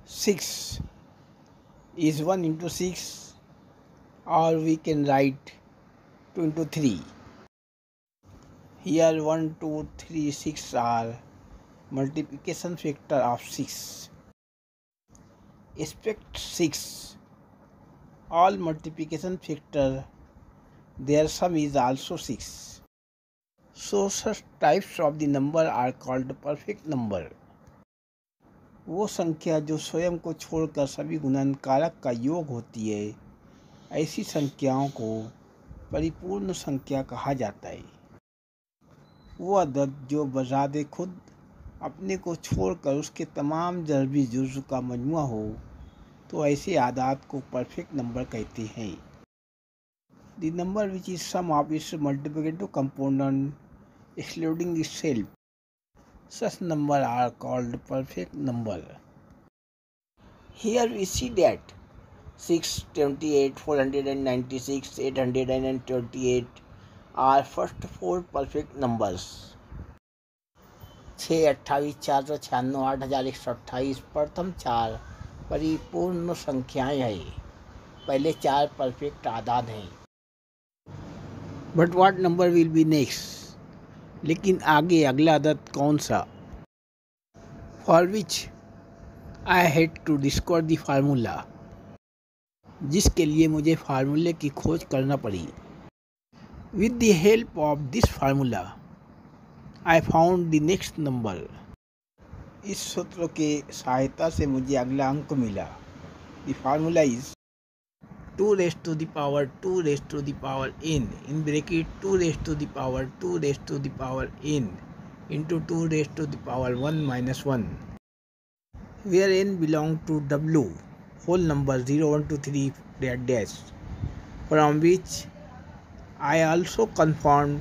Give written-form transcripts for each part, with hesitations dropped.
6 is 1 into 6, or we can write 2 into 3. Here 1, 2, 3, 6 are multiplication factor of 6. Expect 6. All multiplication factor, their sum is also 6. So such types of the number are called perfect number. वो संख्या जो स्वयं को छोड़कर सभी गुणनकारक का योग होती है, ऐसी संख्याओं को परिपूर्ण संख्या कहा जाता है। वो अदद जो बजाते खुद अपने को छोड़कर उसके तमाम ज़रबी जुज़ का मजमुआ हो, तो ऐसे आदाद को परफेक्ट नंबर कहते हैं। The number which is sum of its multiplicative component excluding itself. Such numbers are called perfect number. Here we see that 6, 28, 496, 828 are first four perfect numbers. 6, 28, 496, 8128 प्रथम चार परिपूर्ण संख्याएं हैं। पहले चार परफेक्ट आदाद हैं। But what number will be next? लेकिन आगे अगला अदद कौन सा? For which I had to discover the formula. जिसके लिए मुझे फार्मूले की खोज करना पड़ी। With the help of this formula, I found the next number. इस सूत्र के सहायता से मुझे अगला अंक मिला। The formula is 2 raised to the power 2 raised to the power n in bracket 2 raised to the power 2 raised to the power n into 2 raised to the power 1 minus 1, where n belong to w whole number 0, 1, 2, 3 dash, from which I also confirmed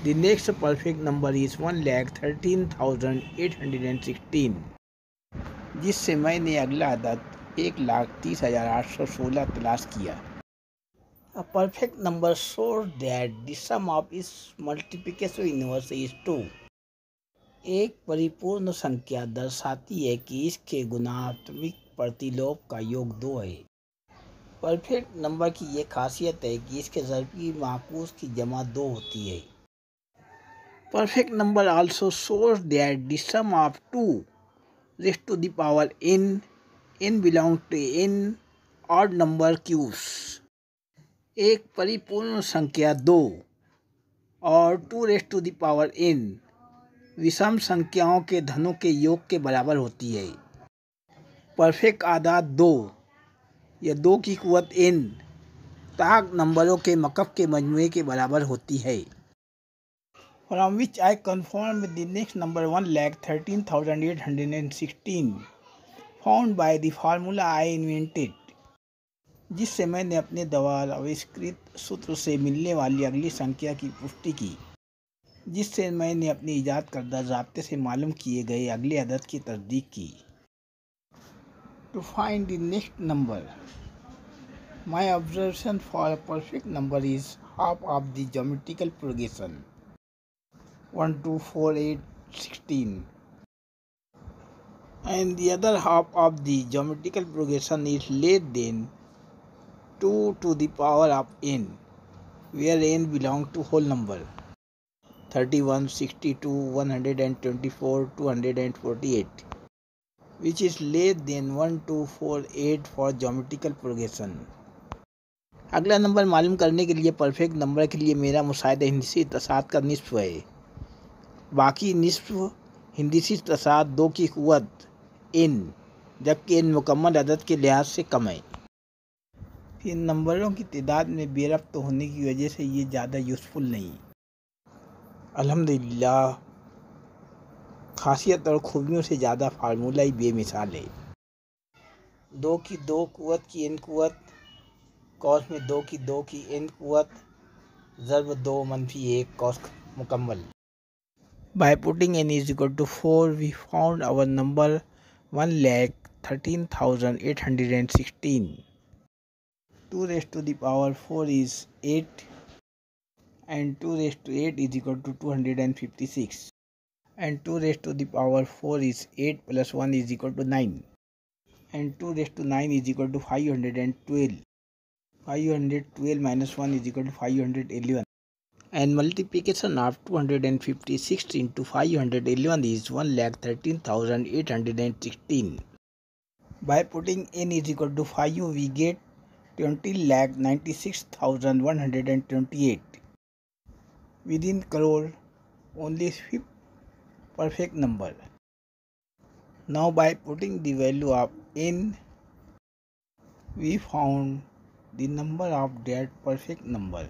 the next perfect number is 1,13,816, जिससे मैंने अगला अदद 1,30,816 तलाश किया। A perfect number shows that the sum of its multiplication inverse is 2. एक परिपूर्ण संख्या दर्शाती है कि इसके गुणात्मक प्रतिलोप का योग 2 है। परफेक्ट नंबर की ये खासियत है कि इसके ज़रबी माकूस की जमा 2 होती है। Perfect number also shows that the sum of 2 raised to the power n belongs to n odd number cubes. एक परिपूर्ण संख्या 2 और 2 raised to the power n विषम संख्याओं के धनों के योग के बराबर होती है। परफेक्ट आदाद 2 या 2 की कुवत n ताक नंबरों के मकफ के मजमुए के बराबर होती है। From which I confirm with the next number 1,13,816 found by the formula I invented. जिससे मैंने अपने द्वारा आविष्कृत सूत्र से मिलने वाली अगली संख्या की पुष्टि की, जिससे मैंने अपनी ईजाद करदा ज़ाब्ते से मालूम किए गए अगले अदद की तस्दीक की। To find the next number, my observation for a perfect number is half of the geometrical progression 1, 2, 4, 8, 16, and the other half of the geometrical progression is less than 2 to the power of n, where n belongs to whole number 31, 62, 124, 248, which is less than 1, 2, 4, 8 for geometrical progression. अगला number मालूम करने के लिए perfect number के लिए मेरा मुशाहिदा हिंदसी तसाद का निस्फ है। बाकी निस्फ हिंदसी तसाद 2 की कुवत n, जबकि n मुकम्मल अदद के लिहाज से कम है। फिर नंबरों की तादाद में बेरब्त होने की वजह से ये ज़्यादा यूज़फुल नहीं। अल्हम्दुलिल्लाह, खासियत और खूबियों से ज़्यादा फार्मूला ही बेमिसाल है। 2 की 2 कुवत की n कुवत, कौस में 2 की 2 की n कुवत, ज़रब 2 -1 कौस मुकम्मल। By putting n is equal to 4, we found our number 1,13,816. 2 raised to the power 4 is 8, and 2 raised to 8 is equal to 256, and 2 raised to the power 4 is 8 plus 1 is equal to 9. and 2 raised to 9 is equal to 512. 512 minus 1 is equal to 511. And multiplication of 256 into 511 is 1,13,816. By putting n is equal to 5, we get 20,96,128. Within crore, only fifth perfect number. Now by putting the value of n, we found the number of that perfect number.